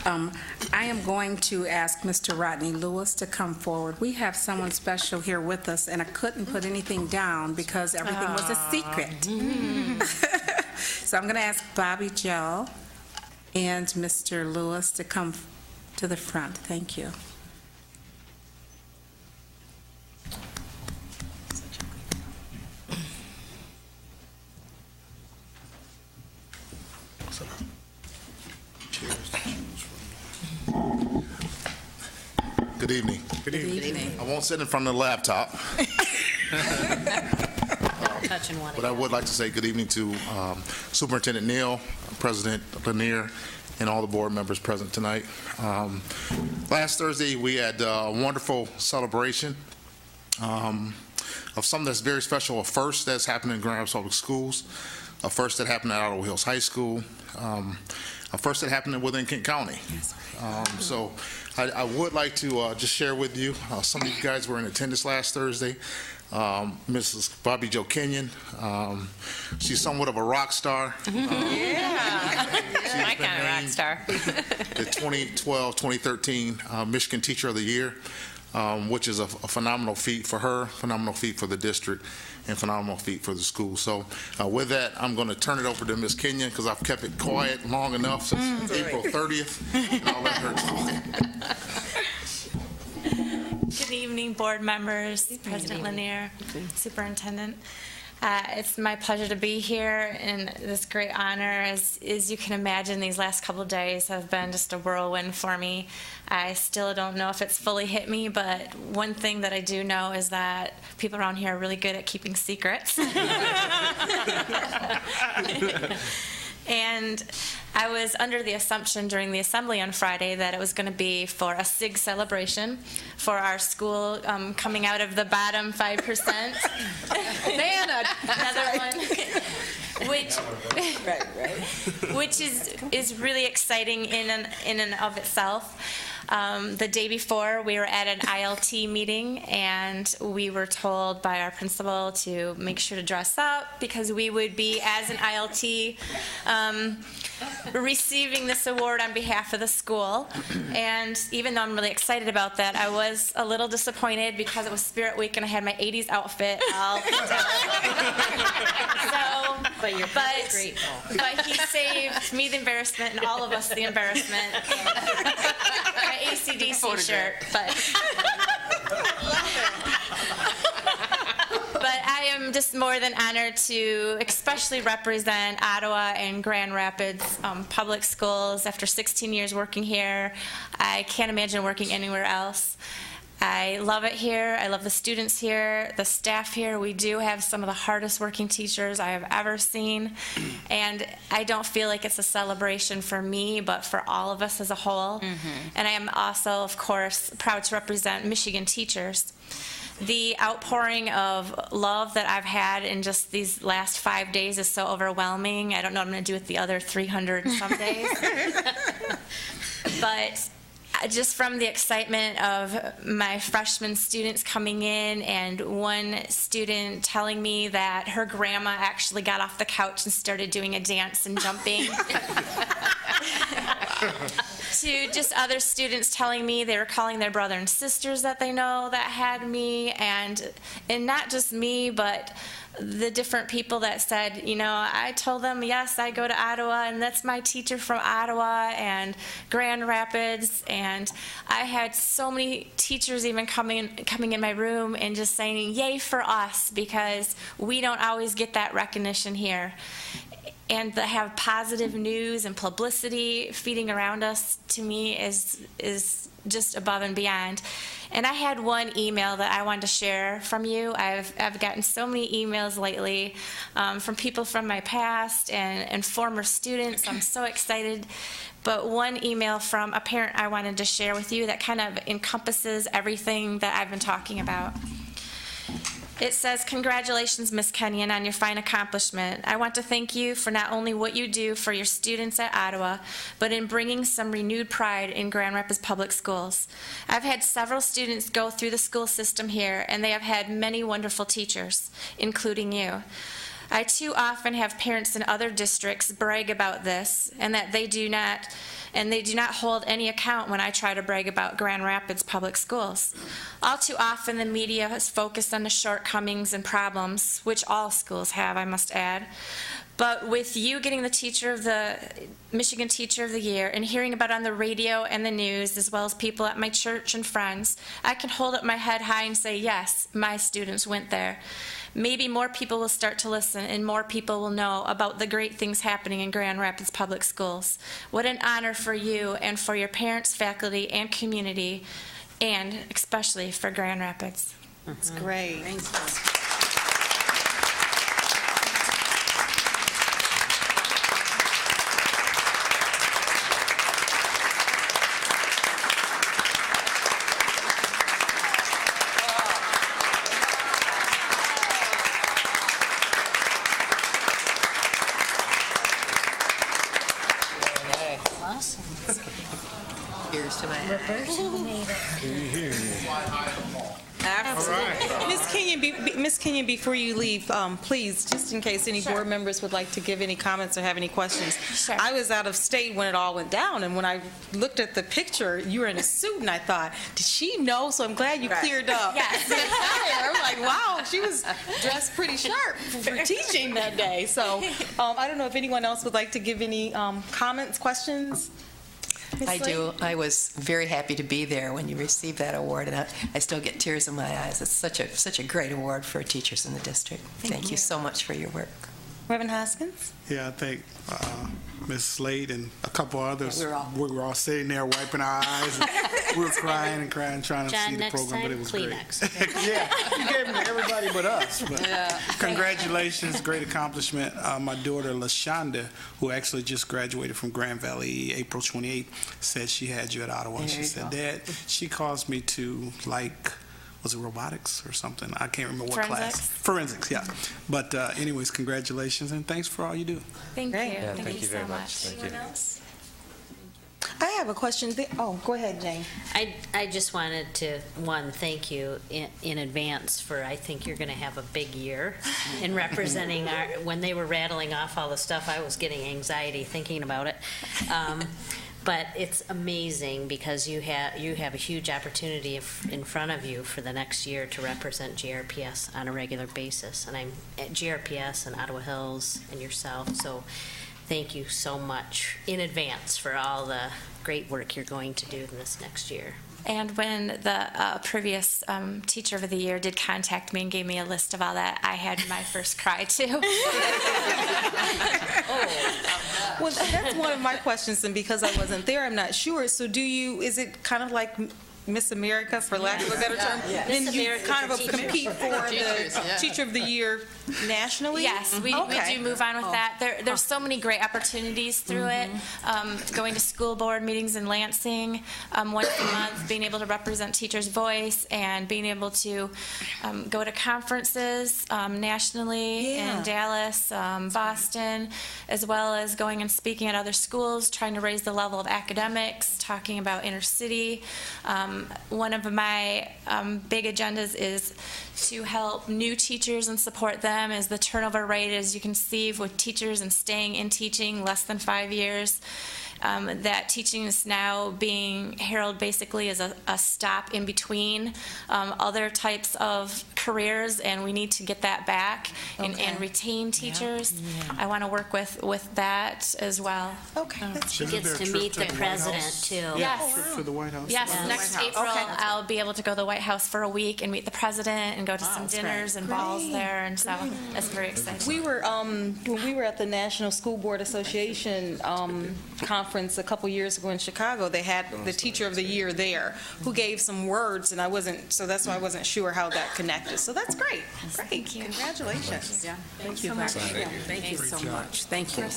I am going to ask Mr. Rodney Lewis to come forward. We have someone special here with us, and I couldn't put anything down because everything was a secret. So I'm going to ask Bobbi Jo and Mr. Lewis to come to the front. Thank you. Good evening. Good evening. I won't sit in front of the laptop. But I would like to say good evening to Superintendent Neal, President Lanier, and all the board members present tonight. Last Thursday, we had a wonderful celebration of something that's very special, a first that's happened in Grand Rapids Public Schools, a first that happened at Ottawa Hills High School, a first that happened within Kent County. So I would like to just share with you, some of you guys were in attendance last Thursday. Mrs. Bobbi Jo Kenyon, she's somewhat of a rock star. My kind of rock star. The 2012-2013 Michigan Teacher of the Year, which is a phenomenal feat for her, phenomenal feat for the district, and phenomenal feat for the school. So with that, I'm going to turn it over to Ms. Kenyon because I've kept it quiet long enough since April 30th. And I'll let her talk. Good evening, board members, President Lanier, Superintendent. It's my pleasure to be here in this great honor. As you can imagine, these last couple of days have been just a whirlwind for me. I still don't know if it's fully hit me, but one thing that I do know is that people around here are really good at keeping secrets. And I was under the assumption during the assembly on Friday that it was going to be for a SIG celebration for our school coming out of the bottom 5%. Another one. Which is really exciting in and of itself. The day before, we were at an ILT meeting, and we were told by our principal to make sure to dress up because we would be, as an ILT, receiving this award on behalf of the school. And even though I'm really excited about that, I was a little disappointed because it was Spirit Week and I had my 80s outfit all picked out. But he saved me the embarrassment and all of us the embarrassment. My AC/DC shirt, but I am just more than honored to especially represent Ottawa and Grand Rapids public schools. After 16 years working here, I can't imagine working anywhere else. I love it here. I love the students here, the staff here. We do have some of the hardest working teachers I have ever seen. And I don't feel like it's a celebration for me, but for all of us as a whole. And I am also, of course, proud to represent Michigan teachers. The outpouring of love that I've had in just these last 5 days is so overwhelming. I don't know what I'm going to do with the other 300 and some days. But just from the excitement of my freshman students coming in and one student telling me that her grandma actually got off the couch and started doing a dance and jumping, to just other students telling me they were calling their brother and sisters that they know that had me, and not just me, but the different people that said, you know, I told them, yes, I go to Ottawa, and that's my teacher from Ottawa and Grand Rapids. And I had so many teachers even coming in my room and just saying, yay for us, because we don't always get that recognition here. And to have positive news and publicity feeding around us, to me, is just above and beyond. And I had one email that I wanted to share from you. I've gotten so many emails lately from people from my past and former students. I'm so excited. But one email from a parent I wanted to share with you that kind of encompasses everything that I've been talking about. It says, "Congratulations, Ms. Kenyon, on your fine accomplishment. I want to thank you for not only what you do for your students at Ottawa, but in bringing some renewed pride in Grand Rapids Public Schools. I've had several students go through the school system here, and they have had many wonderful teachers, including you. I too often have parents in other districts brag about this, and that they do not hold any account when I try to brag about Grand Rapids Public Schools. All too often, the media has focused on the shortcomings and problems, which all schools have, I must add. But with you getting the Michigan Teacher of the Year and hearing about it on the radio and the news, as well as people at my church and friends, I can hold up my head high and say, yes, my students went there. Maybe more people will start to listen and more people will know about the great things happening in Grand Rapids Public Schools. What an honor for you and for your parents, faculty, and community, and especially for Grand Rapids. That's great. Thanks. Here's to my Ms. Kenyon, before you leave, please, just in case any board members would like to give any comments or have any questions. Sure. I was out of state when it all went down, and when I looked at the picture, you were in a suit, and I thought, did she know? So I'm glad you cleared up. Yes. I'm like, wow, she was dressed pretty sharp for teaching that day. So I don't know if anyone else would like to give any comments, questions? I do. I was very happy to be there when you received that award, and I still get tears in my eyes. It's such a great award for teachers in the district. Thank you so much for your work. Reverend Hoskins? Yeah, I think Ms. Slade and a couple others, we were all sitting there wiping our eyes. And we were crying and crying, trying to see the program, but it was Kleenex. great. Yeah, you gave them to everybody but us. But congratulations, great accomplishment. My daughter, LaShonda, who actually just graduated from Grand Valley April 28th, said she had you at Ottawa. And she said, Dad, she caused me to was it robotics or something? I can't remember what class. Forensics, yeah. But anyways, congratulations, and thanks for all you do. Thank you. Yeah, Thank you very so much. Thank you. I have a question. Oh, go ahead, Jane. I just wanted to, thank you in advance for, I think you're going to have a big year in representing when they were rattling off all the stuff, I was getting anxiety thinking about it. But it's amazing because you have a huge opportunity in front of you for the next year to represent GRPS on a regular basis. And I'm at GRPS and Ottawa Hills and yourself. So thank you so much in advance for all the great work you're going to do in this next year. And when the previous Teacher of the Year did contact me and gave me a list of all that, I had my first cry too. Well, that's one of my questions, and because I wasn't there, I'm not sure. So is it kind of like Miss America, for lack of a better term? Then Miss you America kind of for compete for the Teacher of the Year nationally? Yes, we do move on with that. There's so many great opportunities through it. Going to school board meetings in Lansing once a month, being able to represent Teachers' Voice, and being able to go to conferences nationally in Dallas, Boston, as well as going and speaking at other schools, trying to raise the level of academics, talking about inner city. One of my big agendas is to help new teachers and support them, as the turnover rate, as you can see, with teachers and staying in teaching less than 5 years. That teaching is now being heralded basically as a stop in between other types of careers, and we need to get that back and retain teachers. I want to work with that as well. Okay. She gets to meet the president too. Yes. For the White House? Yes, next April I'll be able to go to the White House for a week and meet the president and go to some dinners and balls there, and so that's very exciting. We were when we were at the National School Board Association conference a couple years ago in Chicago. They had the Teacher of the Year there who gave some words, and that's why I wasn't sure how that connected. So that's great. Great. Thank you. Congratulations. Yeah. Thank you so much. Thank you so much. Thank you.